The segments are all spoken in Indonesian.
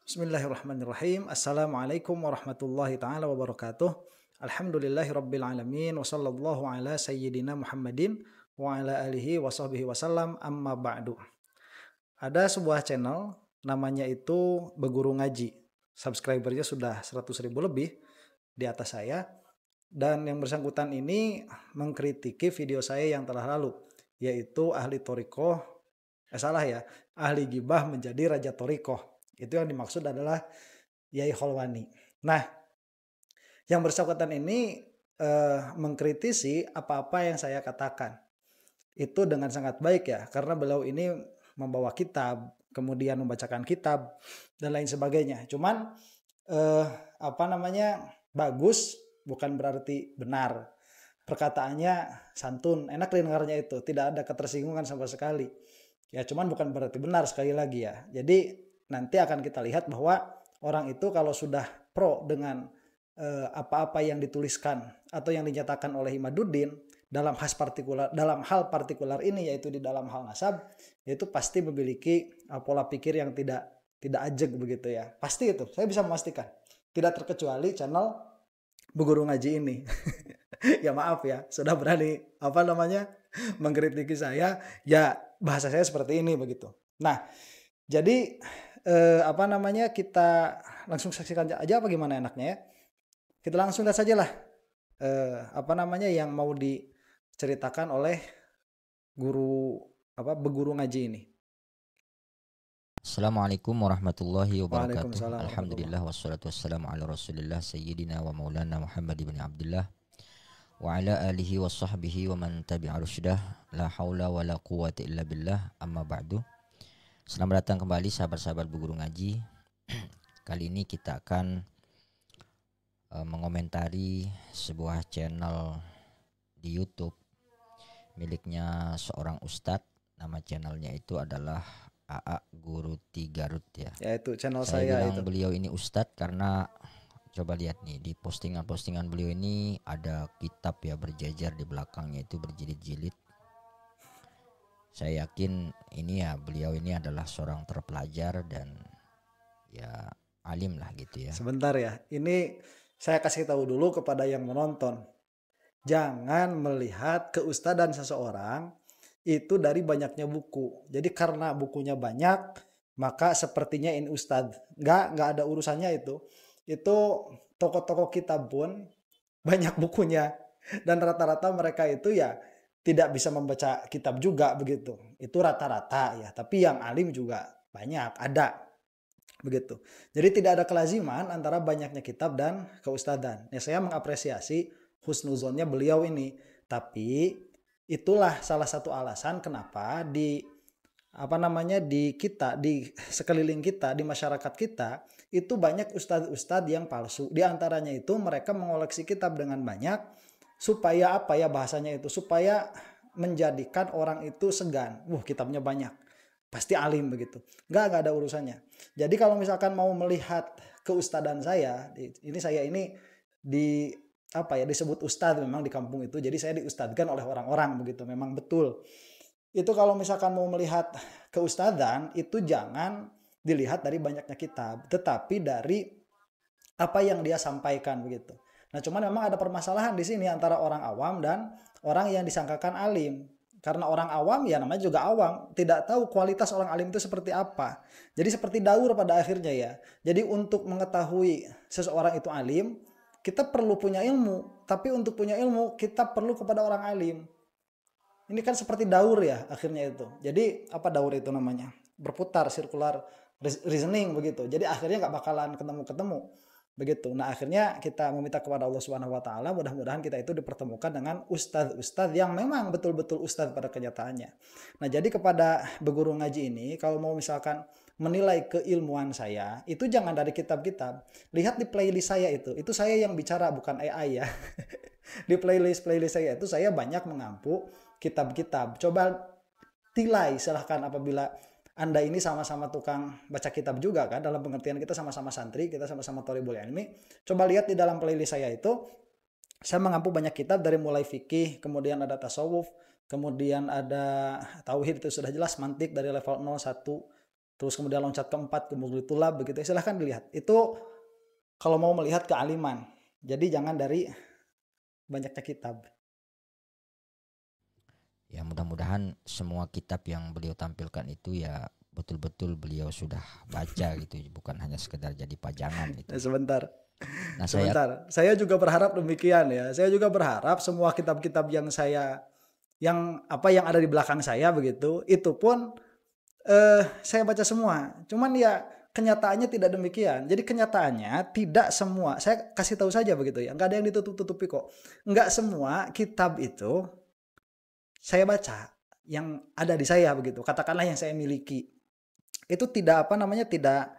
Bismillahirrahmanirrahim. Assalamualaikum warahmatullahi taala wabarakatuh. Alhamdulillahirabbil alamin wa sallallahu ala sayyidina Muhammadin wa ala alihi wa sahbihi wasallam amma ba'du. Ada sebuah channel namanya itu Beguru Ngaji. Subscribernya sudah 100.000 lebih di atas saya, dan yang bersangkutan ini mengkritiki video saya yang telah lalu, yaitu ahli torikoh, ahli gibah menjadi raja torikoh. Itu yang dimaksud adalah Yai Kholwani. Nah, yang bersangkutan ini mengkritisi apa-apa yang saya katakan. Itu dengan sangat baik ya, karena beliau ini membawa kitab, kemudian membacakan kitab, dan lain sebagainya. Cuman bagus bukan berarti benar. Perkataannya santun, enak dengarnya itu, tidak ada ketersinggungan sama sekali. Ya, cuman bukan berarti benar sekali lagi ya. Jadi nanti akan kita lihat bahwa orang itu kalau sudah pro dengan apa-apa yang dituliskan atau yang dinyatakan oleh Imaduddin dalam hal partikular ini, yaitu di dalam hal nasab, yaitu pasti memiliki pola pikir yang tidak ajeg begitu ya. Pasti itu, saya bisa memastikan. Tidak terkecuali channel Beguru Ngaji ini. Ya maaf ya, sudah berani mengkritiki saya, ya bahasa saya seperti ini begitu. Nah, jadi kita langsung saksikan aja apa gimana enaknya ya. Kita langsung lihat saja lah yang mau diceritakan oleh Beguru Ngaji ini. Assalamualaikum warahmatullahi wabarakatuh. Waalaikumsalam Alhamdulillah wassalatu wassalamu ala Rasulillah Sayyidina wa Maulana Muhammad ibn Abdullah wa ala alihi wa sahbihi wa man tabi'a rusydah. La haula wa la quwwata illa billah, amma ba'du. Selamat datang kembali sahabat-sahabat Beguru Ngaji. Kali ini kita akan mengomentari sebuah channel di YouTube miliknya seorang ustadz. Nama channelnya itu adalah AA Guru Tigarut ya. Ya, itu channel saya bilang itu. Beliau ini ustadz karena coba lihat nih di postingan-postingan beliau ini ada kitab ya berjajar di belakangnya itu berjilid-jilid. Saya yakin ini ya beliau ini adalah seorang terpelajar dan ya alim lah gitu ya. Sebentar ya, ini saya kasih tahu dulu kepada yang menonton. Jangan melihat keustadan seseorang itu dari banyaknya buku. Jadi karena bukunya banyak, maka sepertinya ini ustadz. Nggak ada urusannya itu. Itu tokoh-tokoh kitab pun banyak bukunya. Dan rata-rata mereka itu ya tidak bisa membaca kitab juga begitu. Itu rata-rata ya. Tapi yang alim juga banyak, ada. Begitu. Jadi tidak ada kelaziman antara banyaknya kitab dan keustadan. Ya, saya mengapresiasi husnuzonnya beliau ini. Tapi itulah salah satu alasan kenapa di sekeliling kita, di masyarakat kita itu banyak ustadz-ustadz yang palsu. Di antaranya itu mereka mengoleksi kitab dengan banyak supaya supaya menjadikan orang itu segan. Kitabnya banyak, pasti alim begitu. Nggak ada urusannya. Jadi kalau misalkan mau melihat keustadan saya, disebut ustadz memang di kampung itu. Jadi saya diustadkan oleh orang-orang begitu. Memang betul. Itu kalau misalkan mau melihat keustadan itu jangan dilihat dari banyaknya kitab, tetapi dari apa yang dia sampaikan begitu. Nah, cuman memang ada permasalahan di sini antara orang awam dan orang yang disangkakan alim. Karena orang awam ya namanya juga awam, tidak tahu kualitas orang alim itu seperti apa. Jadi seperti daur pada akhirnya ya. Jadi untuk mengetahui seseorang itu alim, kita perlu punya ilmu. Tapi untuk punya ilmu, kita perlu kepada orang alim. Ini kan seperti daur ya akhirnya itu. Jadi apa daur itu namanya? Berputar, circular reasoning begitu. Jadi akhirnya nggak bakalan ketemu-ketemu. Begitu. Nah, akhirnya kita meminta kepada Allah Subhanahu wa taala mudah-mudahan kita itu dipertemukan dengan ustadz-ustadz yang memang betul-betul ustadz pada kenyataannya. Nah, jadi kepada Beguru Ngaji ini kalau mau misalkan menilai keilmuan saya, itu jangan dari kitab-kitab. Lihat di playlist saya itu saya yang bicara bukan AI ya. Di playlist saya itu saya banyak mengampu kitab-kitab. Coba tilai silahkan apabila Anda ini sama-sama tukang baca kitab juga kan, dalam pengertian kita sama-sama santri, kita sama-sama thalibul ilmi. Coba lihat di dalam playlist saya itu, saya mengampu banyak kitab dari mulai fikih, kemudian ada tasawuf, kemudian ada tauhid itu sudah jelas, mantik dari level 0, 1, terus kemudian loncat ke 4 ke Mughni Tulab begitu. Silahkan dilihat. Itu kalau mau melihat kealiman. Jadi jangan dari banyaknya kitab. Ya mudah-mudahan semua kitab yang beliau tampilkan itu ya betul-betul beliau sudah baca gitu, bukan hanya sekedar jadi pajangan gitu. Sebentar. Nah, Saya juga berharap demikian ya. Saya juga berharap semua kitab-kitab yang ada di belakang saya begitu, itu pun saya baca semua. Cuman ya kenyataannya tidak demikian. Jadi kenyataannya tidak semua. Saya kasih tahu saja begitu ya. Nggak ada yang ditutup-tutupi kok. Nggak semua kitab itu saya baca yang ada di saya begitu. Katakanlah yang saya miliki. Itu tidak tidak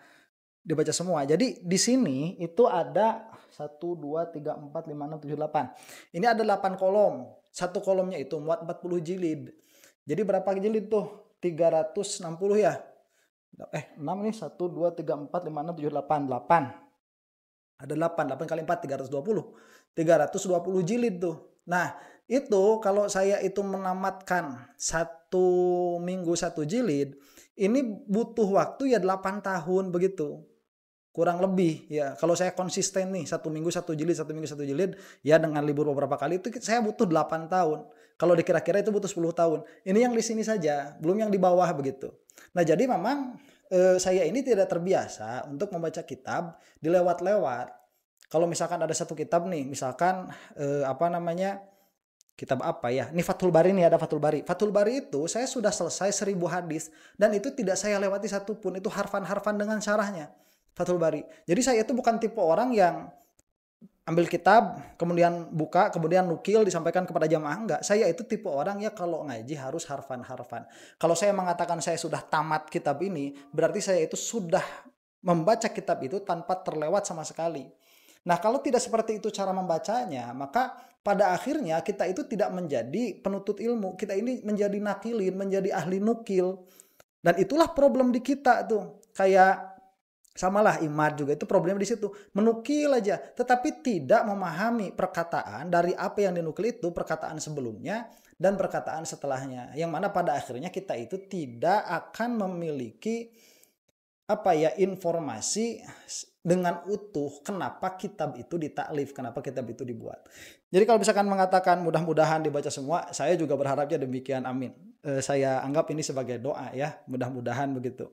dibaca semua. Jadi di sini itu ada 1, 2, 3, 4, 5, 6, 7, 8. Ini ada 8 kolom. Satu kolomnya itu muat 40 jilid. Jadi berapa jilid tuh? 360 ya. 6 nih. 1, 2, 3, 4, 5, 6, 7, 8. 8. Ada 8 kali 4, 320. 320 jilid tuh. Nah, itu kalau saya itu menamatkan 1 minggu 1 jilid, ini butuh waktu ya 8 tahun begitu. Kurang lebih ya. Kalau saya konsisten nih 1 minggu 1 jilid, 1 minggu 1 jilid, ya dengan libur beberapa kali itu saya butuh 8 tahun. Kalau dikira-kira itu butuh 10 tahun. Ini yang di sini saja, belum yang di bawah begitu. Nah, jadi memang saya ini tidak terbiasa untuk membaca kitab dilewat-lewat. Kalau misalkan ada satu kitab nih, misalkan kitab apa ya? Ini Fathul Bari nih, ada Fathul Bari. Fathul Bari itu saya sudah selesai 1000 hadis dan itu tidak saya lewati satupun. Itu harfan-harfan dengan syarahnya. Fathul Bari. Jadi saya itu bukan tipe orang yang ambil kitab, kemudian buka, kemudian nukil, disampaikan kepada jamaah. Enggak. Saya itu tipe orang ya kalau ngaji harus harfan-harfan. Kalau saya mengatakan saya sudah tamat kitab ini, berarti saya itu sudah membaca kitab itu tanpa terlewat sama sekali. Nah, kalau tidak seperti itu cara membacanya, maka pada akhirnya kita itu tidak menjadi penuntut ilmu. Kita ini menjadi nakilin, menjadi ahli nukil. Dan itulah problem di kita tuh. Kayak samalah Imad juga itu problemnya di situ. Menukil aja, tetapi tidak memahami perkataan dari apa yang dinukil itu, perkataan sebelumnya dan perkataan setelahnya. Yang mana pada akhirnya kita itu tidak akan memiliki informasi dengan utuh kenapa kitab itu ditaklif, kenapa kitab itu dibuat. Jadi kalau misalkan mengatakan mudah-mudahan dibaca semua, saya juga berharapnya demikian, amin. Saya anggap ini sebagai doa ya, mudah-mudahan begitu.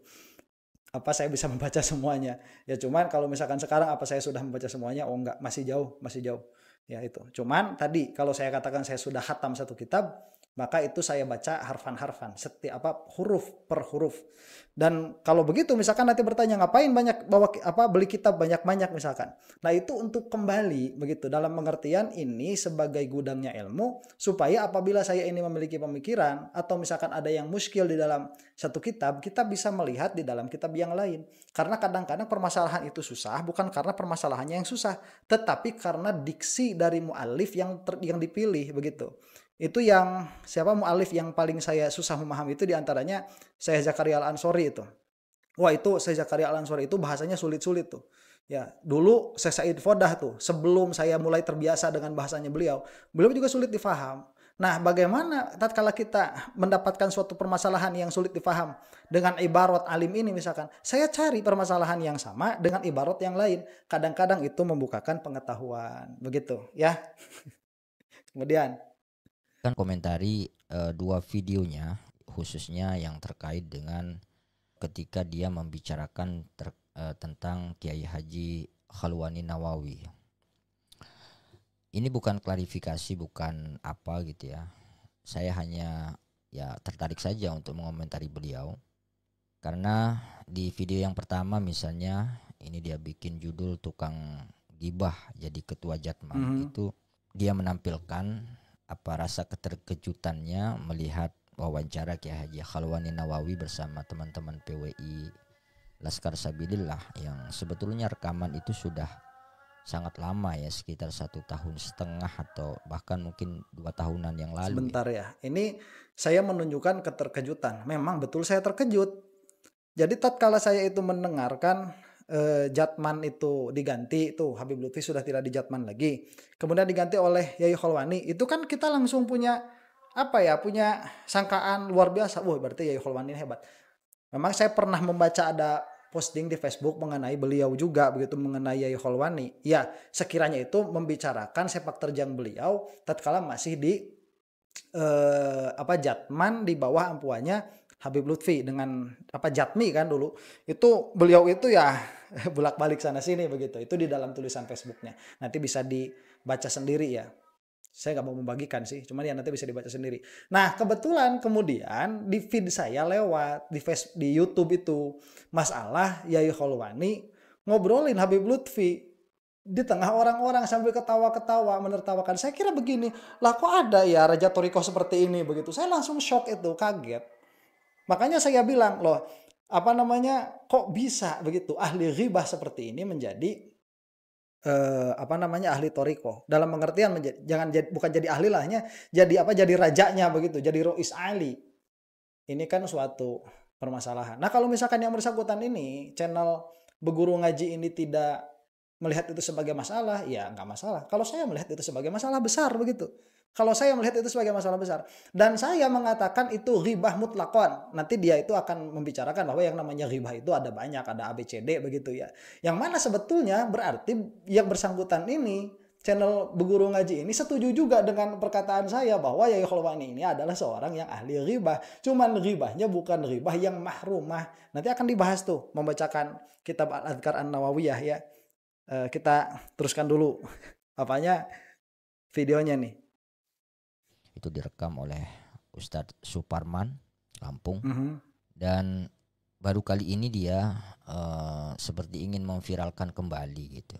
Saya bisa membaca semuanya. Ya cuman kalau misalkan sekarang saya sudah membaca semuanya? Oh enggak, masih jauh. Ya itu. Cuman tadi kalau saya katakan saya sudah khatam satu kitab, maka itu saya baca harfan-harfan, setiap huruf per huruf. Dan kalau begitu misalkan nanti bertanya ngapain banyak beli kitab banyak-banyak misalkan. Nah, itu untuk kembali begitu dalam pengertian ini sebagai gudangnya ilmu, supaya apabila saya ini memiliki pemikiran atau misalkan ada yang muskil di dalam satu kitab, kita bisa melihat di dalam kitab yang lain. Karena kadang-kadang permasalahan itu susah bukan karena permasalahannya yang susah, tetapi karena diksi dari mu'alif yang dipilih begitu. Itu yang mu'alif yang paling saya susah memahami itu diantaranya Syekh Zakaria Al-Ansori itu. Wah, itu Syekh Zakaria Al-Ansori itu bahasanya sulit-sulit tuh. Ya, dulu Syekh Said Fodah tuh, sebelum saya mulai terbiasa dengan bahasanya beliau juga sulit difaham. Nah, bagaimana tatkala kita mendapatkan suatu permasalahan yang sulit difaham dengan ibarat alim ini misalkan, saya cari permasalahan yang sama dengan ibarat yang lain. Kadang-kadang itu membukakan pengetahuan, begitu ya. Kemudian kan komentari 2 videonya, khususnya yang terkait dengan ketika dia membicarakan tentang Kiai Haji Khalwani Nawawi. Ini bukan klarifikasi, bukan apa gitu ya. Saya hanya ya tertarik saja untuk mengomentari beliau. Karena di video yang pertama misalnya, ini dia bikin judul tukang gibah jadi ketua Jatman. Itu dia menampilkan rasa keterkejutannya melihat wawancara Kiai Haji Khalwani Nawawi bersama teman-teman PWI Laskar Sabilillah yang sebetulnya rekaman itu sudah sangat lama ya, sekitar 1,5 tahun atau bahkan mungkin 2 tahunan yang lalu. Sebentar ya, ini saya menunjukkan keterkejutan. Memang betul saya terkejut. Jadi tatkala saya itu mendengarkan Jatman itu diganti, itu Habib Lutfi sudah tidak di Jatman lagi, kemudian diganti oleh Yai Khalwani, itu kan kita langsung punya punya sangkaan luar biasa. Wah, berarti Yai Khalwani hebat. Memang saya pernah membaca ada posting di Facebook mengenai beliau juga begitu, mengenai Yai Kholwani. Ya, sekiranya itu membicarakan sepak terjang beliau tatkala masih di Jatman di bawah ampuannya Habib Lutfi dengan Jatmi kan dulu. Itu beliau itu ya bolak-balik sana sini begitu. Itu di dalam tulisan Facebooknya. Nanti bisa dibaca sendiri ya. Saya nggak mau membagikan sih, cuman ya nanti bisa dibaca sendiri. Nah, kebetulan kemudian di feed saya lewat di YouTube itu masalah Yai Kholwani ngobrolin Habib Lutfi di tengah orang-orang sambil ketawa-ketawa menertawakan. Saya kira begini, lah kok ada ya Raja Toriko seperti ini begitu. Saya langsung shock itu, kaget. Makanya saya bilang, loh, kok bisa begitu ahli ghibah seperti ini menjadi ahli toriko, dalam pengertian bukan jadi ahli lahnya, jadi rajanya begitu, jadi Rois Ali. Ini kan suatu permasalahan. Nah, kalau misalkan yang bersangkutan ini channel Beguru Ngaji ini tidak melihat itu sebagai masalah, ya nggak masalah. Kalau saya melihat itu sebagai masalah besar begitu. Kalau saya melihat itu sebagai masalah besar. Dan saya mengatakan itu ghibah mutlakon. Nanti dia itu akan membicarakan bahwa yang namanya ghibah itu ada banyak, ada ABCD begitu ya. Yang mana sebetulnya berarti yang bersangkutan ini, channel Beguru Ngaji ini setuju juga dengan perkataan saya bahwa Yai Kholwani ini adalah seorang yang ahli ghibah. Cuman ghibahnya bukan ghibah yang mahrumah. Nanti akan dibahas tuh, membacakan kitab Al-Adhkar An-Nawawiyah ya. Kita teruskan dulu videonya nih. Itu direkam oleh Ustadz Suparman Lampung. Dan baru kali ini dia seperti ingin memviralkan kembali gitu.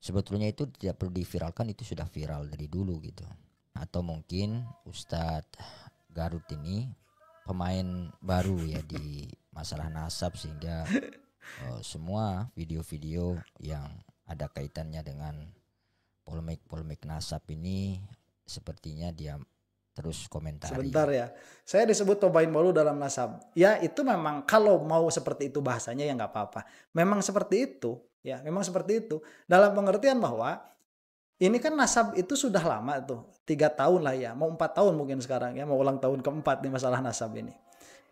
Sebetulnya itu tidak perlu diviralkan, itu sudah viral dari dulu gitu. Atau mungkin Ustadz Garut ini pemain baru ya di masalah nasab, sehingga semua video-video yang ada kaitannya dengan polemik nasab ini sepertinya dia terus komentari. Sebentar ya, saya disebut tobain malu dalam nasab. Ya itu memang kalau mau seperti itu bahasanya ya nggak apa-apa. Memang seperti itu, ya memang seperti itu. Dalam pengertian bahwa ini kan nasab itu sudah lama tuh, 3 tahun lah ya, mau 4 tahun mungkin sekarang ya, mau ulang tahun keempat nih masalah nasab ini.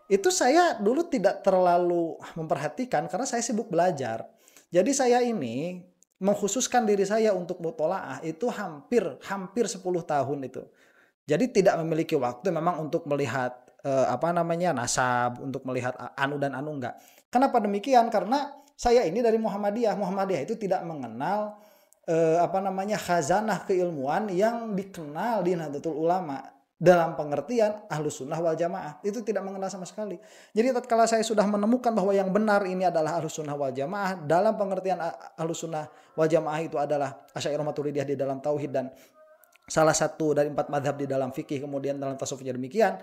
Itu saya dulu tidak terlalu memperhatikan karena saya sibuk belajar. Jadi saya ini mengkhususkan diri saya untuk mutolaah itu hampir 10 tahun itu. Jadi tidak memiliki waktu memang untuk melihat nasab, untuk melihat anu dan anu enggak. Kenapa demikian? Karena saya ini dari Muhammadiyah. Muhammadiyah itu tidak mengenal khazanah keilmuan yang dikenal di Nahdlatul Ulama. Dalam pengertian Ahlus Sunnah wal Jamaah itu tidak mengenal sama sekali. Jadi tatkala saya sudah menemukan bahwa yang benar ini adalah Ahlus Sunnah wal Jamaah, dalam pengertian Ahlus Sunnah wal Jamaah itu adalah Asy'ariyah Maturidiyah di dalam tauhid dan salah satu dari 4 mazhab di dalam fikih, kemudian dalam tasawufnya demikian.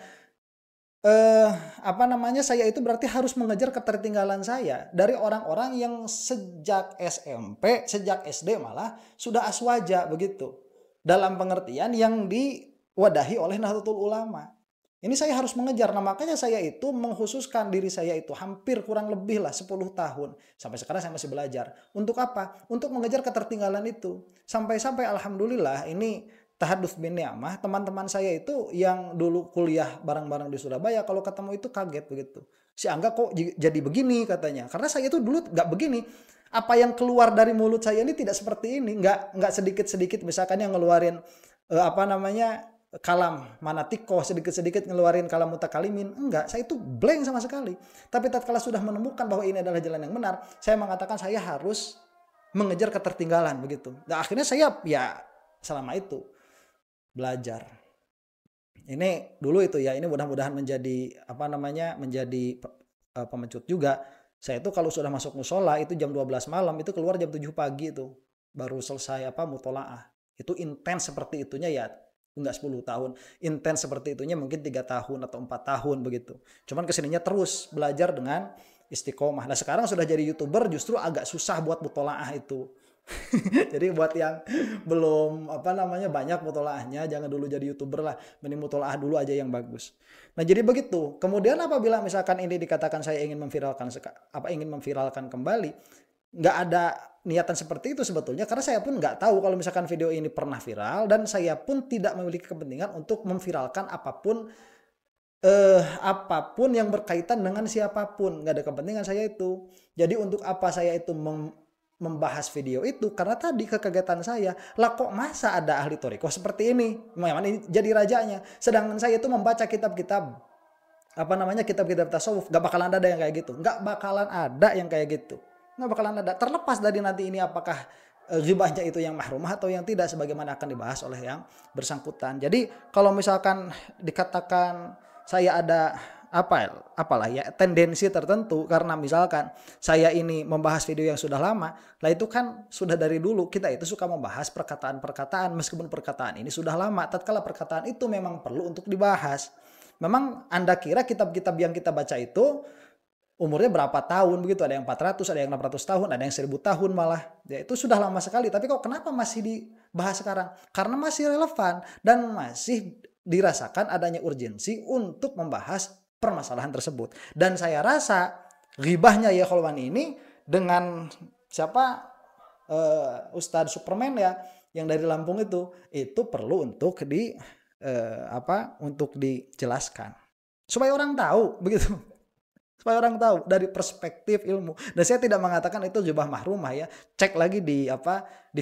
Saya itu berarti harus mengejar ketertinggalan saya dari orang-orang yang sejak SMP, sejak SD malah sudah aswaja begitu. Dalam pengertian yang diwadahi oleh Nahdlatul Ulama. Ini saya harus mengejar. Nah, makanya saya itu mengkhususkan diri saya itu hampir kurang lebih lah 10 tahun. Sampai sekarang saya masih belajar. Untuk apa? Untuk mengejar ketertinggalan itu. Sampai-sampai alhamdulillah ini tahadduts bin ni'mah, teman-teman saya itu yang dulu kuliah bareng-bareng di Surabaya kalau ketemu itu kaget begitu. Si Angga kok jadi begini katanya. Karena saya itu dulu nggak begini. Apa yang keluar dari mulut saya ini tidak seperti ini. Nggak sedikit-sedikit misalkan yang ngeluarin kalam manatiko, sedikit-sedikit ngeluarin kalam mutakalimin. Enggak, saya itu blank sama sekali. Tapi tatkala sudah menemukan bahwa ini adalah jalan yang benar, saya mengatakan saya harus mengejar ketertinggalan begitu. Dan akhirnya saya ya selama itu belajar. Ini dulu itu ya, ini mudah-mudahan menjadi menjadi pemecut juga. Saya itu kalau sudah masuk musola itu jam 12 malam, itu keluar jam 7 pagi itu baru selesai mutolaah. Itu intens seperti itunya ya enggak 10 tahun. Intens seperti itunya mungkin 3 tahun atau 4 tahun begitu. Cuman kesininya terus belajar dengan istiqomah. Nah, sekarang sudah jadi YouTuber justru agak susah buat mutolaah itu. Jadi buat yang belum banyak mutolaahnya, jangan dulu jadi YouTuber lah. Mending mutolaah dulu aja yang bagus. Nah, jadi begitu. Kemudian apabila misalkan ini dikatakan saya ingin memviralkan kembali, nggak ada niatan seperti itu sebetulnya, karena saya pun nggak tahu kalau misalkan video ini pernah viral, dan saya pun tidak memiliki kepentingan untuk memviralkan apapun apapun yang berkaitan dengan siapapun, nggak ada kepentingan saya itu. Jadi untuk apa saya itu membahas video itu? Karena tadi kekagetan saya, lah kok masa ada ahli toriko seperti ini, memang ini jadi rajanya. Sedangkan saya itu membaca kitab-kitab kitab-kitab tasawuf, nggak bakalan ada yang kayak gitu, nggak bakalan ada yang kayak gitu, nggak bakalan ada. Terlepas dari nanti ini apakah ghibahnya itu yang mahrumah atau yang tidak, sebagaimana akan dibahas oleh yang bersangkutan. Jadi kalau misalkan dikatakan saya ada apalah ya tendensi tertentu karena misalkan saya ini membahas video yang sudah lama, lah itu kan sudah dari dulu kita itu suka membahas perkataan-perkataan meskipun perkataan ini sudah lama, tatkala perkataan itu memang perlu untuk dibahas. Memang Anda kira kitab-kitab yang kita baca itu umurnya berapa tahun begitu, ada yang 400, ada yang 600 tahun, ada yang 1000 tahun malah. Ya itu sudah lama sekali, tapi kok kenapa masih dibahas sekarang? Karena masih relevan dan masih dirasakan adanya urgensi untuk membahas permasalahan tersebut. Dan saya rasa ghibahnya ya Kholwani ini dengan siapa Ustadz Superman ya yang dari Lampung itu perlu untuk untuk dijelaskan supaya orang tahu begitu. Supaya orang tahu dari perspektif ilmu. Dan saya tidak mengatakan itu jubah mahrumah ya. Cek lagi di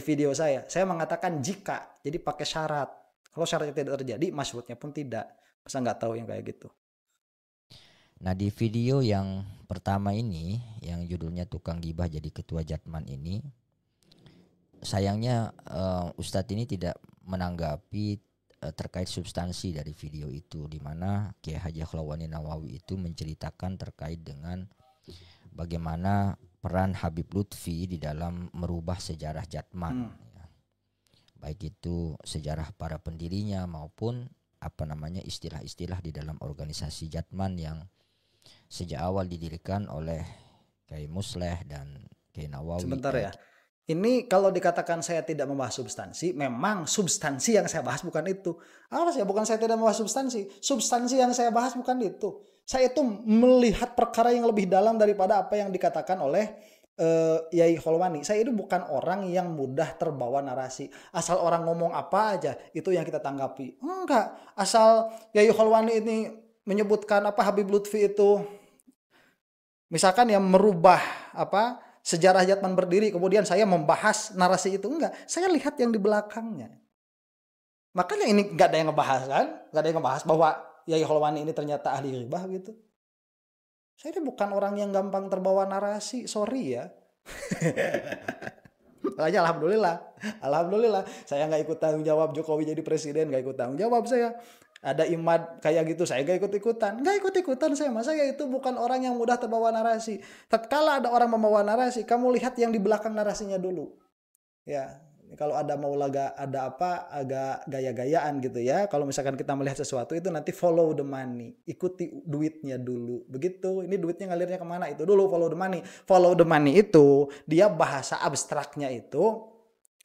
video saya. Saya mengatakan jika, jadi pakai syarat. Kalau syaratnya tidak terjadi, maksudnya pun tidak. Masa nggak tahu yang kayak gitu. Nah di video yang pertama ini, yang judulnya Tukang Gibah Jadi Ketua Jatman ini, sayangnya Ustadz ini tidak menanggapi terkait substansi dari video itu, di mana Kiai Haji Akhlawani Nawawi itu menceritakan terkait dengan bagaimana peran Habib Lutfi di dalam merubah sejarah Jatman, ya. Baik itu sejarah para pendirinya maupun istilah-istilah di dalam organisasi Jatman yang sejak awal didirikan oleh Kiai Musleh dan Kiai Nawawi. Sebentar ya. Ini kalau dikatakan saya tidak membahas substansi, memang substansi yang saya bahas bukan itu. Bukan saya tidak membahas substansi. Substansi yang saya bahas bukan itu. Saya itu melihat perkara yang lebih dalam daripada apa yang dikatakan oleh Yai Kholwani. Saya itu bukan orang yang mudah terbawa narasi. Asal orang ngomong apa aja, itu yang kita tanggapi. Enggak. Asal Yai Kholwani ini menyebutkan Habib Lutfi itu, misalkan yang merubah sejarah Jatman berdiri, kemudian saya membahas narasi itu, enggak. Saya lihat yang di belakangnya. Makanya ini enggak ada yang ngebahas kan? Enggak ada yang ngebahas bahwa Yai Kholwani ini ternyata ahli ghibah gitu. Saya ini bukan orang yang gampang terbawa narasi, sorry ya. Makanya alhamdulillah saya nggak ikut tanggung jawab Jokowi jadi presiden, nggak ikut tanggung jawab saya. Ada imad kayak gitu, saya nggak ikut-ikutan saya. Saya itu bukan orang yang mudah terbawa narasi. Tatkala ada orang membawa narasi, kamu lihat yang di belakang narasinya dulu. Ya, kalau ada agak gaya-gayaan gitu ya. Kalau misalkan kita melihat sesuatu itu nanti follow the money, ikuti duitnya dulu. Begitu, ini duitnya ngalirnya kemana itu dulu, follow the money. Follow the money itu dia bahasa abstraknya itu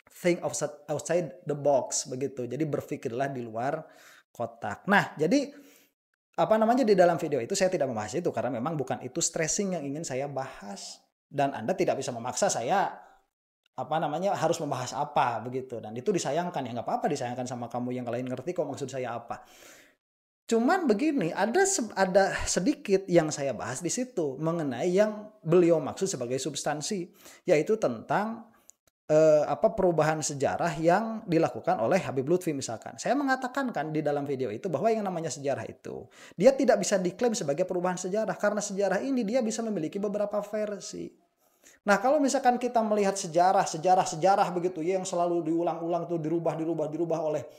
think outside the box begitu. Jadi berpikirlah di luar kotak. Nah, jadi di dalam video itu saya tidak membahas itu karena memang bukan itu stressing yang ingin saya bahas, dan Anda tidak bisa memaksa saya harus membahas apa begitu, dan itu disayangkan. Ya nggak apa-apa disayangkan sama kamu, yang lain ngerti kok maksud saya apa. Cuman begini, ada sedikit yang saya bahas di situ mengenai yang beliau maksud sebagai substansi, yaitu tentang perubahan sejarah yang dilakukan oleh Habib Lutfi misalkan. Saya mengatakan kan di dalam video itu bahwa yang namanya sejarah itu dia tidak bisa diklaim sebagai perubahan sejarah, karena sejarah ini dia bisa memiliki beberapa versi. Nah, kalau misalkan kita melihat sejarah begitu ya yang selalu diulang-ulang tuh dirubah oleh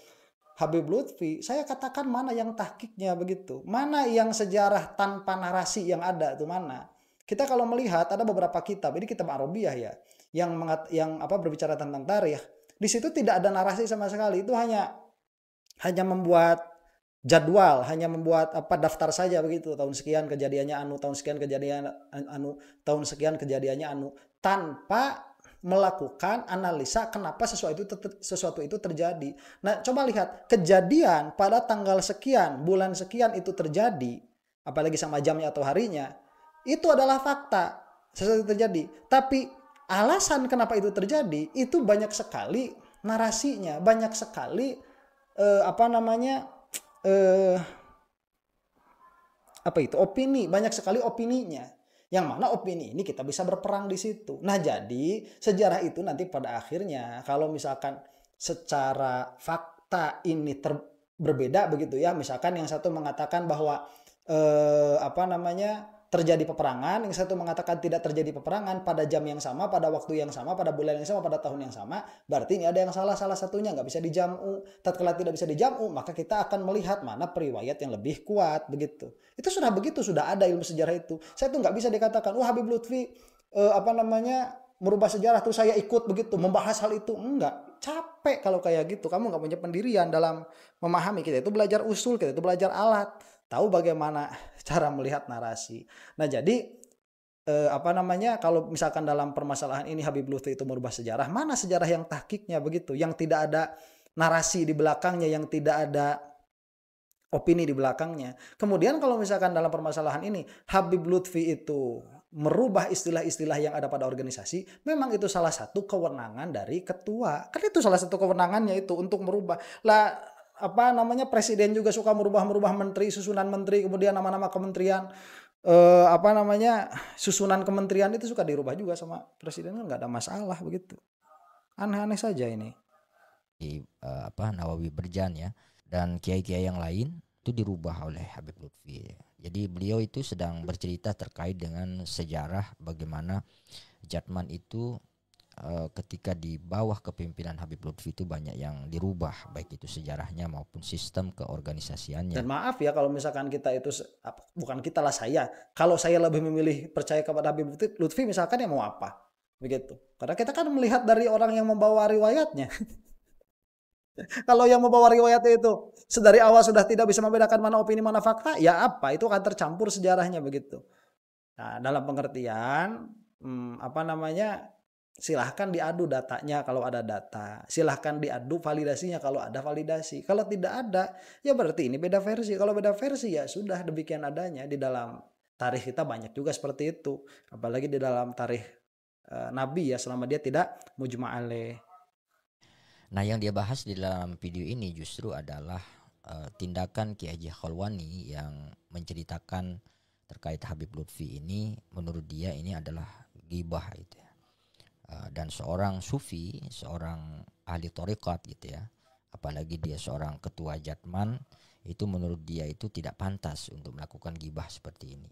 Habib Lutfi, saya katakan mana yang tahqiqnya begitu. Mana yang sejarah tanpa narasi yang ada itu mana? Kita kalau melihat ada beberapa kitab, ini kitab Arabiyah ya, yang berbicara tentang tarikh. Di situ tidak ada narasi sama sekali. Itu hanya membuat jadwal, hanya membuat daftar saja begitu. Tahun sekian kejadiannya tahun sekian kejadiannya tanpa melakukan analisa kenapa sesuatu itu terjadi. Nah, coba lihat kejadian pada tanggal sekian, bulan sekian itu terjadi, apalagi sama jamnya atau harinya, itu adalah fakta, sesuatu terjadi. Tapi alasan kenapa itu terjadi itu banyak sekali narasinya, banyak sekali apa itu opini, banyak sekali opininya. Yang mana opini ini kita bisa berperang di situ. Nah, jadi sejarah itu nanti pada akhirnya kalau misalkan secara fakta ini berbeda begitu ya. Misalkan yang satu mengatakan bahwa terjadi peperangan, yang satu mengatakan tidak terjadi peperangan pada jam yang sama, pada waktu yang sama, pada bulan yang sama, pada tahun yang sama, berarti ini ada yang salah satunya, nggak bisa dijamu. Tatkala tidak bisa dijamu, maka kita akan melihat mana periwayat yang lebih kuat begitu. Itu sudah begitu, sudah ada ilmu sejarah itu. Saya tuh nggak bisa dikatakan, wah Habib Lutfi merubah sejarah terus saya ikut begitu membahas hal itu. Enggak, capek kalau kayak gitu. Kamu nggak punya pendirian dalam memahami. Kita itu belajar usul, kita itu belajar alat, tahu bagaimana cara melihat narasi. Nah, jadi kalau misalkan dalam permasalahan ini Habib Lutfi itu merubah sejarah, mana sejarah yang tahqiqnya begitu, yang tidak ada narasi di belakangnya, yang tidak ada opini di belakangnya. Kemudian kalau misalkan dalam permasalahan ini Habib Lutfi itu merubah istilah-istilah yang ada pada organisasi, memang itu salah satu kewenangan dari ketua. Kan itu salah satu kewenangannya itu untuk merubah. Lah presiden juga suka merubah menteri, susunan menteri, kemudian nama-nama kementerian, susunan kementerian itu suka dirubah juga sama presiden, kan nggak ada masalah begitu. Aneh-aneh saja ini. Nawawi Berjan ya, dan kiai-kiai yang lain itu dirubah oleh Habib Lutfi. Jadi beliau itu sedang bercerita terkait dengan sejarah bagaimana Jatman itu ketika di bawah kepemimpinan Habib Lutfi itu banyak yang dirubah, baik itu sejarahnya maupun sistem keorganisasiannya. Dan maaf ya kalau misalkan kita itu, bukan kita lah, saya, kalau saya lebih memilih percaya kepada Habib Lutfi misalkan, ya mau apa begitu, karena kita kan melihat dari orang yang membawa riwayatnya. Kalau yang membawa riwayatnya itu sedari awal sudah tidak bisa membedakan mana opini mana fakta, ya apa itu akan tercampur sejarahnya begitu. Nah, dalam pengertian silahkan diadu datanya kalau ada data, silahkan diadu validasinya kalau ada validasi. Kalau tidak ada, ya berarti ini beda versi. Kalau beda versi, ya sudah demikian adanya. Di dalam tarikh kita banyak juga seperti itu, apalagi di dalam tarikh Nabi ya, selama dia tidak mujma' alaih. Nah, yang dia bahas di dalam video ini justru adalah tindakan Kiai Haji Khalwani yang menceritakan terkait Habib Lutfi ini. Menurut dia ini adalah ghibah gitu ya. Dan seorang sufi, seorang ahli thariqat gitu ya, apalagi dia seorang ketua Jatman, itu menurut dia itu tidak pantas untuk melakukan ghibah seperti ini.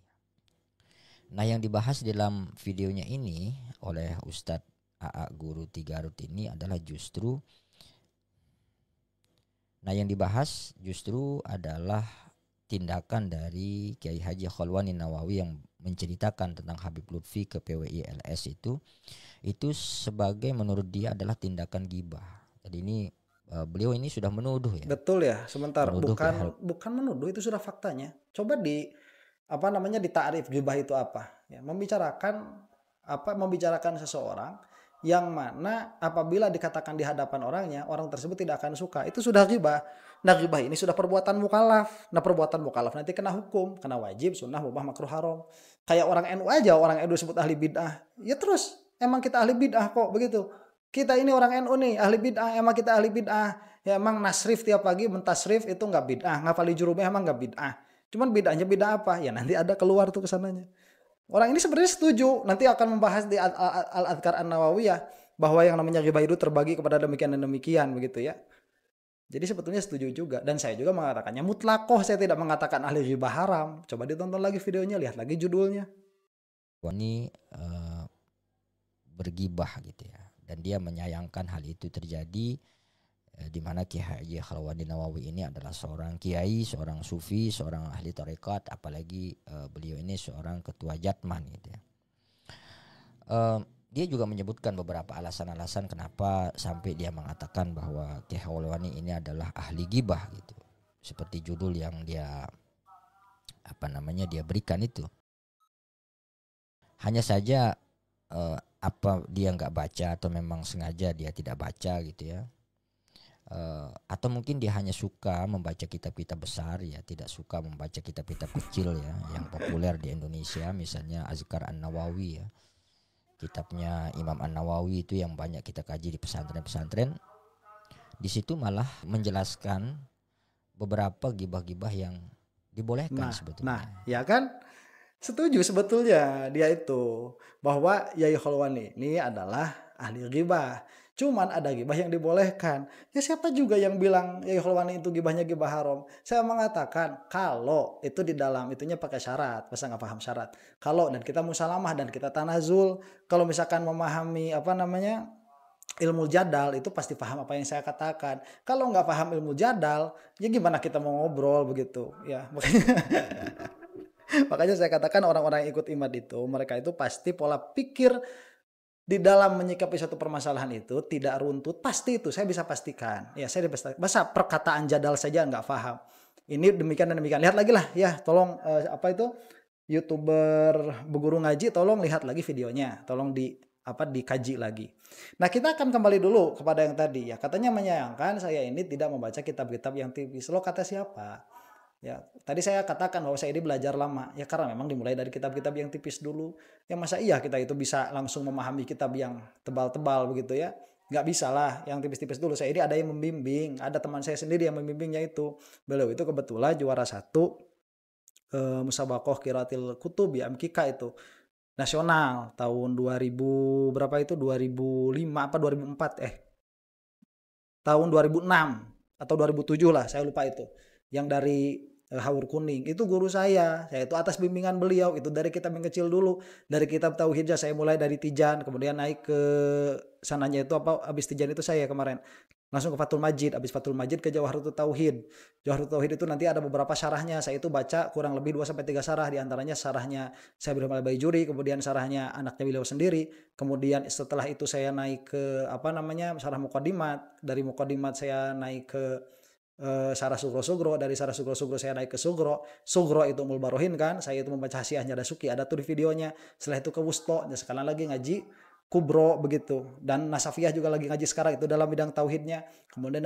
Nah, yang dibahas dalam videonya ini oleh Ustadz AA Guru Tigarut ini adalah justru, yang dibahas justru adalah tindakan dari Kiai Haji Khalwani Nawawi yang menceritakan tentang Habib Lutfi ke PWI LS itu sebagai menurut dia adalah tindakan ghibah. Jadi ini beliau ini sudah menuduh ya. Betul ya, sebentar, bukan menuduh, itu sudah faktanya. Coba ditakrif ghibah itu apa? Ya, membicarakan seseorang yang mana apabila dikatakan di hadapan orangnya, orang tersebut tidak akan suka. Itu sudah ghibah. Nah, ghibah ini sudah perbuatan mukallaf. Nah, perbuatan mukallaf nanti kena hukum, kena wajib, sunnah, mubah, makruh, haram. Kayak orang NU aja, orang NU disebut ahli bid'ah. Ya terus, emang kita ahli bid'ah kok begitu. Kita ini orang NU nih, ahli bid'ah, emang kita ahli bid'ah. Ya emang nasrif tiap pagi mentasrif itu enggak bid'ah, ngafali jurumnya emang enggak bid'ah. Cuman bid'ahnya bid'ah apa? Ya nanti ada keluar tuh kesananya. Orang ini sebenarnya setuju, nanti akan membahas di Al-Adhkar An-Nawawiyah bahwa yang namanya ghibah itu terbagi kepada demikian dan demikian begitu ya. Jadi sebetulnya setuju juga, dan saya juga mengatakannya mutlakoh, saya tidak mengatakan ahli ghibah haram. Coba ditonton lagi videonya, lihat lagi judulnya. Ini bergibah gitu ya, dan dia menyayangkan hal itu terjadi di mana Kiai Haji Khalwani Nawawi ini adalah seorang kiai, seorang sufi, seorang ahli tarekat, apalagi beliau ini seorang ketua Jatman gitu ya. Dia juga menyebutkan beberapa alasan-alasan kenapa sampai dia mengatakan bahwa Kiai Khalwani ini adalah ahli ghibah gitu. Seperti judul yang dia dia berikan itu. Hanya saja apa dia nggak baca atau memang sengaja dia tidak baca gitu ya. Atau mungkin dia hanya suka membaca kitab-kitab besar ya, tidak suka membaca kitab-kitab kecil ya yang populer di Indonesia, misalnya Azkar An-Nawawi ya, kitabnya Imam An-Nawawi itu yang banyak kita kaji di pesantren-pesantren. Di situ malah menjelaskan beberapa ghibah-ghibah yang Dibolehkan Nah, sebetulnya. ya kan? Setuju sebetulnya dia itu bahwa Yai Kholwani ini adalah ahli ghibah. Cuman ada ghibah yang dibolehkan. Ya siapa juga yang bilang Yai Kholwani itu ghibahnya ghibah haram? Saya mengatakan kalau itu di dalam itunya pakai syarat, masa nggak paham syarat. Kalau dan kita musalamah dan kita tanazul, kalau misalkan memahami apa namanya ilmu jadal itu pasti paham apa yang saya katakan. Kalau nggak paham ilmu jadal, ya gimana kita mau ngobrol begitu ya. Makanya saya katakan orang-orang yang ikut IMAD itu, mereka itu pasti pola pikir di dalam menyikapi satu permasalahan itu tidak runtut. Pasti itu, saya bisa pastikan. Ya, saya bisa. Masa perkataan jadal saja nggak paham. Ini demikian dan demikian. Lihat lagi lah, ya, tolong apa itu YouTuber berguru ngaji, tolong lihat lagi videonya, tolong dikaji lagi. Nah, kita akan kembali dulu kepada yang tadi ya. Katanya menyayangkan saya ini tidak membaca kitab-kitab yang tipis. Lo kata siapa? Ya, tadi saya katakan bahwa saya ini belajar lama. Ya karena memang dimulai dari kitab-kitab yang tipis dulu. Ya masa iya kita itu bisa langsung memahami kitab yang tebal-tebal begitu ya. Nggak bisa lah yang tipis-tipis dulu. Saya ini ada yang membimbing. Ada teman saya sendiri yang membimbingnya itu. Beliau itu kebetulan juara 1 Musabakoh Qiraatil Kutub ya MKK itu. Nasional tahun 2000 berapa itu 2005 apa 2004 tahun 2006 atau 2007 lah saya lupa itu yang dari Haur Kuning itu guru saya itu atas bimbingan beliau itu dari kitab yang kecil dulu dari kitab Tauhid saya mulai dari Tijan kemudian naik ke sananya itu apa habis Tijan itu saya kemarin langsung ke Fathul Majid habis Fathul Majid ke Jawharatul Tauhid. Jawharatul Tauhid itu nanti ada beberapa syarahnya saya itu baca kurang lebih 2 sampai 3 syarah diantaranya syarahnya saya Ibrahim Al-Baijuri kemudian syarahnya anaknya beliau sendiri kemudian setelah itu saya naik ke apa namanya syarah Muqaddimat dari Muqaddimat saya naik ke Sarah Sugro, dari Sarah Sugro saya naik ke Sugro itu Umul Barohin kan saya itu membaca Hasyiahnya Dasuki ada tuh di videonya setelah itu ke Wusto dan sekarang lagi ngaji Kubro begitu dan Nasafiyah juga lagi ngaji sekarang itu dalam bidang tauhidnya kemudian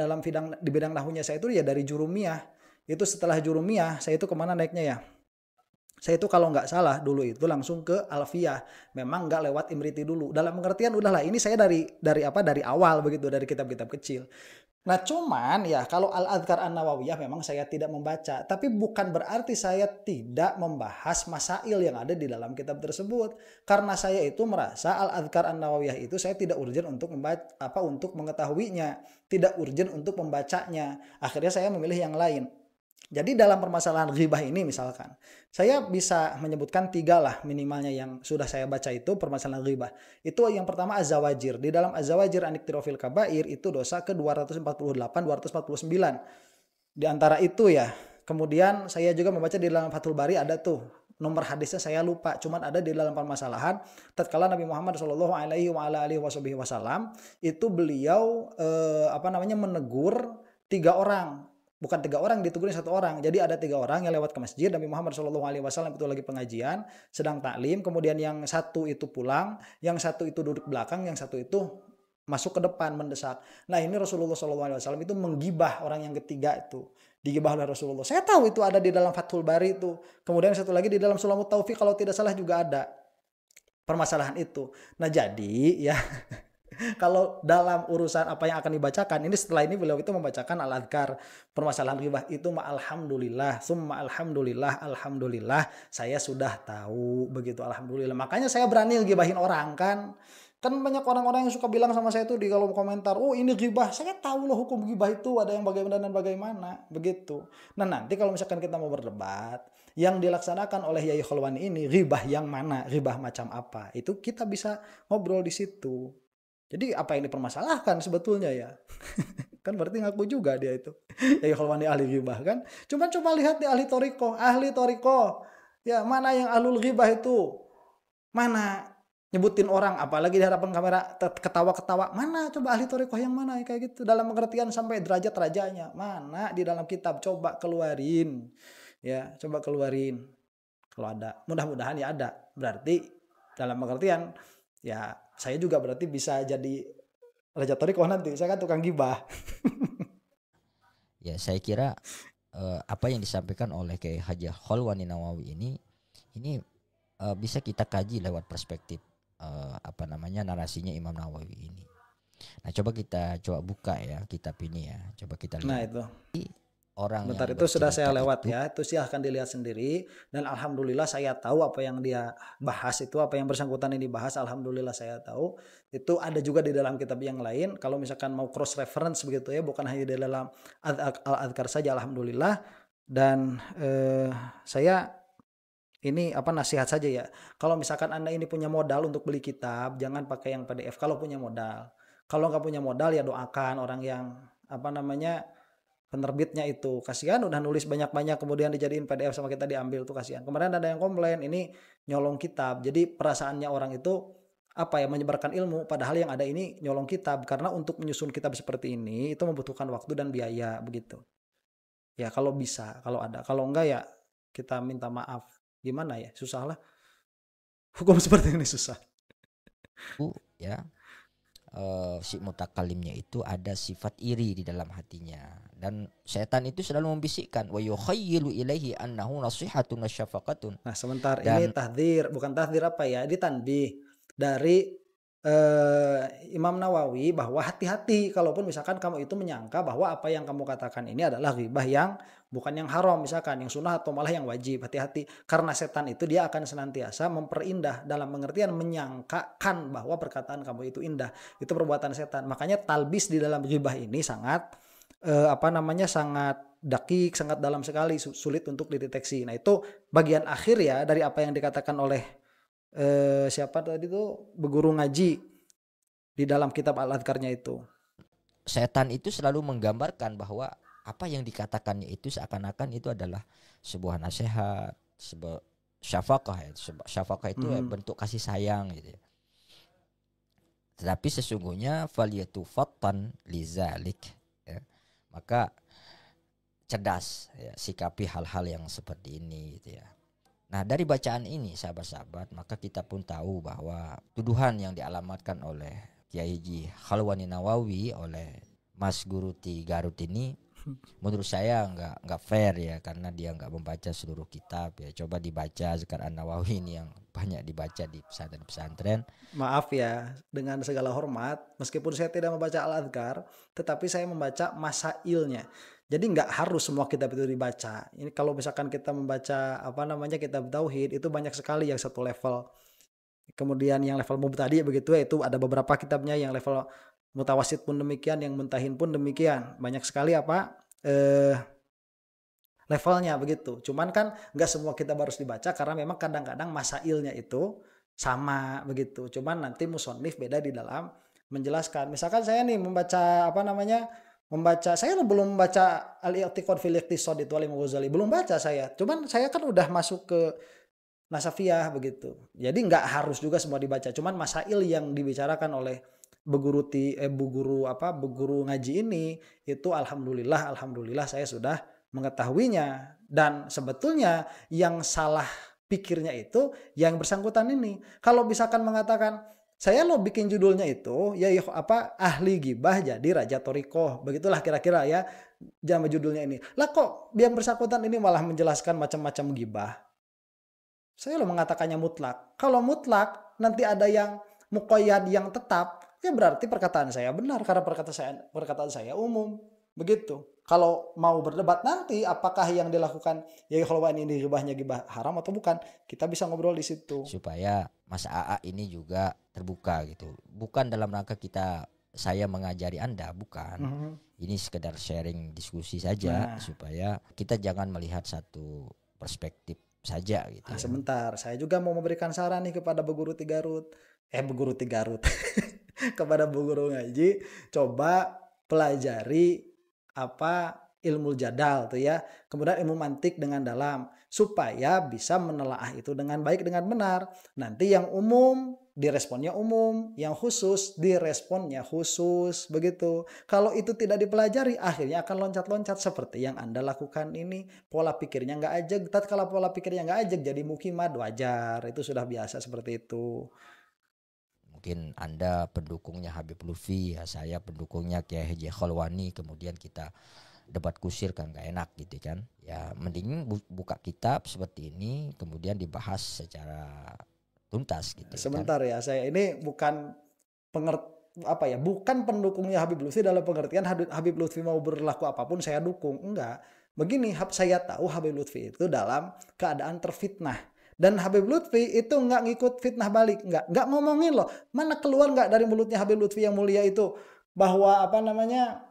di bidang nahunya saya itu ya dari Jurumiyah itu setelah Jurumiyah saya itu kemana naiknya ya saya itu kalau nggak salah dulu itu langsung ke Alfiyah memang nggak lewat Imriti dulu dalam pengertian udahlah ini saya dari awal begitu dari kitab-kitab kecil. Nah cuman ya kalau Al-Adhkar An-Nawawiyah memang saya tidak membaca. Tapi bukan berarti saya tidak membahas masail yang ada di dalam kitab tersebut. Karena saya itu merasa Al-Adhkar An-Nawawiyah itu saya tidak urgent untuk untuk mengetahuinya. Tidak urgent untuk membacanya. Akhirnya saya memilih yang lain. Jadi dalam permasalahan ghibah ini misalkan, saya bisa menyebutkan 3 lah minimalnya yang sudah saya baca itu permasalahan ghibah. Itu yang pertama Az-Zawajir. Di dalam Az-Zawajir Aniktirofil Kabair itu dosa ke 248, 249. Di antara itu ya. Kemudian saya juga membaca di dalam Fathul Bari ada tuh nomor hadisnya saya lupa, cuman ada di dalam permasalahan tatkala Nabi Muhammad Shallallahu Alaihi Wasallam itu beliau menegur 3 orang. Bukan 3 orang ditegurin 1 orang. Jadi ada 3 orang yang lewat ke masjid. Nabi Muhammad SAW itu lagi pengajian, sedang taklim. Kemudian yang satu itu pulang, yang satu itu duduk belakang, yang satu itu masuk ke depan mendesak. Nah ini Rasulullah SAW itu menggibah orang yang ketiga itu. Digibah oleh Rasulullah. Saya tahu itu ada di dalam Fathul Bari itu. Kemudian satu lagi di dalam Sulamut Taufiq kalau tidak salah juga ada permasalahan itu. Nah jadi ya kalau dalam urusan apa yang akan dibacakan ini setelah ini beliau itu membacakan al-adhkar permasalahan ghibah itu alhamdulillah summa alhamdulillah saya sudah tahu begitu alhamdulillah makanya saya berani ngibahin orang kan banyak orang-orang yang suka bilang sama saya tuh di kolom komentar oh ini ghibah saya tahu loh hukum ghibah itu ada yang bagaimana dan bagaimana begitu. Nah nanti kalau misalkan kita mau berdebat yang dilaksanakan oleh Yai Kholwani ini ghibah yang mana ghibah macam apa itu kita bisa ngobrol di situ. Jadi apa yang dipermasalahkan sebetulnya ya? Kan berarti ngaku juga dia itu. Ya Kholwani ahli ghibah kan. Coba lihat di ahli toriko. Ya mana yang ahlul ghibah itu? Mana nyebutin orang apalagi di hadapan kamera ketawa-ketawa. Mana coba ahli toriko yang mana kayak gitu. Dalam pengertian sampai derajat rajanya. Mana di dalam kitab coba keluarin. Ya coba keluarin. Kalau ada. Mudah-mudahan ya ada. Berarti dalam pengertian ya saya juga berarti bisa jadi Raja Toriko nanti. Saya kan tukang gibah. Ya saya kira apa yang disampaikan oleh Kiai Haji Kholwani Nawawi ini bisa kita kaji lewat perspektif narasinya Imam Nawawi ini. Nah coba kita buka ya kitab ini ya. Coba kita lihat. Nah itu. orang Bentar, yang itu sudah saya bercerita lewat itu, ya. Itu silahkan dilihat sendiri. Dan alhamdulillah saya tahu apa yang dia bahas itu, apa yang bersangkutan ini bahas. Alhamdulillah saya tahu. Itu ada juga di dalam kitab yang lain. Kalau misalkan mau cross reference begitu ya, bukan hanya di dalam Al-Adhkar saja, alhamdulillah. Dan saya ini apa, nasihat saja ya. Kalau misalkan Anda ini punya modal untuk beli kitab, jangan pakai yang PDF kalau punya modal. Kalau nggak punya modal ya doakan orang yang apa namanya, penerbitnya itu. Kasihan udah nulis banyak-banyak kemudian dijadiin PDF sama kita diambil, tuh kasihan. Kemarin ada yang komplain ini nyolong kitab. Jadi perasaannya orang itu apa ya, menyebarkan ilmu, padahal yang ada ini nyolong kitab, karena untuk menyusun kitab seperti ini itu membutuhkan waktu dan biaya begitu. Ya kalau bisa, kalau ada. Kalau enggak ya kita minta maaf. Gimana ya? Susah lah. Hukum seperti ini susah. ya si mutakalimnya itu ada sifat iri di dalam hatinya, dan setan itu selalu membisikkan wa yukhayyilu ilaihi annahu nasihatun wasyafaqatun. Nah, sebentar, ini Dan tahdzir, bukan tahdzir apa ya? Ini tanbih dari Imam Nawawi bahwa hati-hati kalaupun misalkan kamu itu menyangka bahwa apa yang kamu katakan ini adalah ghibah yang bukan yang haram, misalkan yang sunnah atau malah yang wajib. Hati-hati, karena setan itu dia akan senantiasa memperindah, dalam pengertian menyangkakan bahwa perkataan kamu itu indah. Itu perbuatan setan. Makanya talbis di dalam ghibah ini sangat apa namanya, sangat dakik, sangat dalam sekali, sulit untuk dideteksi. Nah, itu bagian akhir ya dari apa yang dikatakan oleh siapa tadi tuh, berguru ngaji di dalam kitab Al-Adhkarnya itu. setan itu selalu menggambarkan bahwa apa yang dikatakannya itu seakan-akan itu adalah sebuah nasihat, sebuah syafaqah. Syafaqah itu bentuk kasih sayang gitu ya. Tetapi sesungguhnya falyatufattan lizalik, ya. Maka cerdas ya, sikapi hal-hal yang seperti ini gitu ya. Nah, dari bacaan ini sahabat-sahabat, maka kita pun tahu bahwa tuduhan yang dialamatkan oleh Kiai Haji Khalwani Nawawi oleh Mas Guru Ti Garut ini menurut saya nggak fair ya, karena dia nggak membaca seluruh kitab ya. Coba dibaca Zikr An-Nawawi ini yang banyak dibaca di pesantren-pesantren. Maaf ya, dengan segala hormat, meskipun saya tidak membaca Al-Adhkar, tetapi saya membaca masailnya. Jadi nggak harus semua kitab itu dibaca. Ini kalau misalkan kita membaca apa namanya, kitab tauhid, itu banyak sekali yang satu level. Kemudian yang level mubtadi begitu ya, itu ada beberapa kitabnya. Yang level mutawasid pun demikian, yang muntahin pun demikian. Banyak sekali apa levelnya begitu. Cuman kan nggak semua kitab harus dibaca, karena memang kadang-kadang masailnya itu sama begitu. Cuman nanti musonif beda di dalam menjelaskan. Misalkan saya nih membaca apa namanya, saya belum membaca Al-I'tiqad fil Iqtisad itu Al-Imam Ghazali, belum baca saya. Cuman saya kan udah masuk ke Nasafiyah begitu. Jadi nggak harus juga semua dibaca. Cuman masail yang dibicarakan oleh bu guru ngaji ini itu alhamdulillah saya sudah mengetahuinya. Dan sebetulnya yang salah pikirnya itu yang bersangkutan ini. Kalau misalkan mengatakan saya lo bikin judulnya itu ya apa, ahli gibah jadi raja torikoh, begitulah kira-kira ya nama judulnya ini. Lah kok yang bersangkutan ini malah menjelaskan macam-macam gibah. Saya lo mengatakannya mutlak. Kalau mutlak nanti ada yang muqayyad yang tetap, ya berarti perkataan saya benar, karena perkataan saya umum. Begitu. Kalau mau berdebat nanti apakah yang dilakukan Yai Khalwani ini gibah haram atau bukan, kita bisa ngobrol di situ. Supaya Mas AA ini juga terbuka gitu. Bukan dalam rangka saya mengajari Anda, bukan. Ini sekedar sharing diskusi saja, supaya kita jangan melihat satu perspektif saja gitu. Nah, sebentar, saya juga mau memberikan saran nih kepada Bu Guru Tigarut. Kepada Bu Guru ngaji, coba pelajari apa ilmu jadal tuh ya, kemudian ilmu mantik dengan dalam, supaya bisa menelaah itu dengan baik, dengan benar. Nanti yang umum diresponnya umum, yang khusus diresponnya khusus, begitu. Kalau itu tidak dipelajari, akhirnya akan loncat-loncat seperti yang Anda lakukan ini. Pola pikirnya nggak ajeg. Kalau pola pikirnya nggak ajeg, jadi mukimad, wajar, itu sudah biasa seperti itu. Mungkin Anda pendukungnya Habib Lutfi, ya saya pendukungnya Kiai Haji Khalwani, kemudian kita debat kusir kan gak enak gitu kan. Ya mending buka kitab seperti ini kemudian dibahas secara tuntas gitu. Sebentar kan? Ya, saya ini bukan bukan pendukungnya Habib Lutfi dalam pengertian Habib Lutfi mau berlaku apapun saya dukung, enggak. Begini, saya tahu Habib Lutfi itu dalam keadaan terfitnah. Dan Habib Lutfi itu nggak ngikut fitnah balik, nggak ngomongin loh. Mana keluar nggak dari mulutnya Habib Lutfi yang mulia itu bahwa apa namanya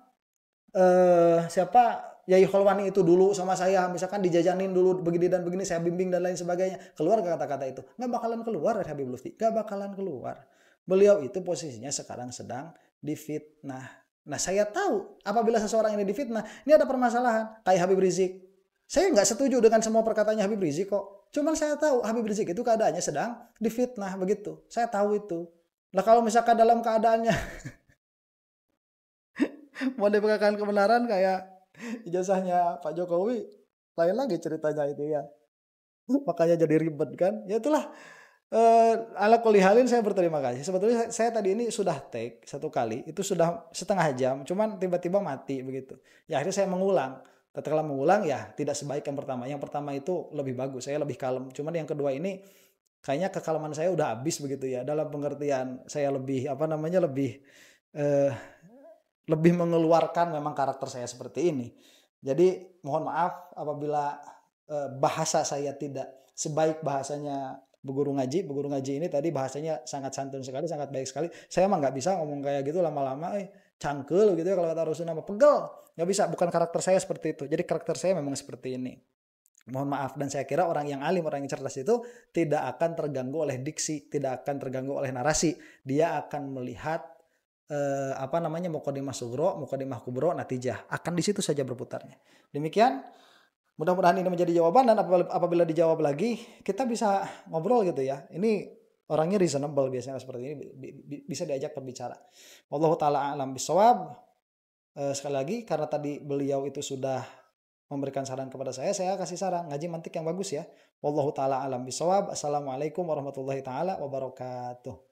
siapa Yai Kholwani itu dulu sama saya, misalkan dijajanin dulu begini dan begini, saya bimbing dan lain sebagainya. Keluar kata-kata itu? Nggak bakalan keluar dari Habib Lutfi, nggak bakalan keluar. Beliau itu posisinya sekarang sedang difitnah. Nah, saya tahu apabila seseorang ini difitnah, ini ada permasalahan. Kayak Habib Rizik. Saya nggak setuju dengan semua perkataannya Habib Rizik kok. Cuman saya tahu Habib Rizik itu keadaannya sedang difitnah begitu. Saya tahu itu. Nah, kalau misalkan dalam keadaannya mau diberikan kebenaran kayak ijazahnya Pak Jokowi, lain lagi ceritanya itu ya. Makanya jadi ribet kan. Ya itulah. Ala kulli halin saya berterima kasih. Sebetulnya saya tadi ini sudah take satu kali, itu sudah setengah jam, cuman tiba-tiba mati begitu. Ya akhirnya saya mengulang. Tatkala mengulang ya tidak sebaik yang pertama. Yang pertama itu lebih bagus, saya lebih kalem. Cuman yang kedua ini kayaknya kekalaman saya udah habis begitu ya. Dalam pengertian saya lebih apa namanya lebih mengeluarkan memang karakter saya seperti ini. Jadi mohon maaf apabila bahasa saya tidak sebaik bahasanya Bu Guru Ngaji ini tadi bahasanya sangat santun sekali, sangat baik sekali. Saya emang nggak bisa ngomong kayak gitu lama-lama, cangkel gitu ya kalau kata Rasulullah, pegel. Nggak bisa, bukan karakter saya seperti itu. Jadi karakter saya memang seperti ini. Mohon maaf, dan saya kira orang yang alim, orang yang cerdas itu tidak akan terganggu oleh diksi, tidak akan terganggu oleh narasi. Dia akan melihat muqaddimah sugro, muqaddimah kubro, natijah. Akan di situ saja berputarnya. Demikian. Mudah-mudahan ini menjadi jawaban, dan apabila dijawab lagi kita bisa ngobrol gitu ya. Ini orangnya reasonable biasanya seperti ini, bisa diajak berbicara. Wallahu taala alam bisawab. Sekali lagi karena tadi beliau itu sudah memberikan saran kepada saya kasih saran ngaji mantik yang bagus ya. Wallahu taala alam bisawab. Assalamualaikum warahmatullahi taala wabarakatuh.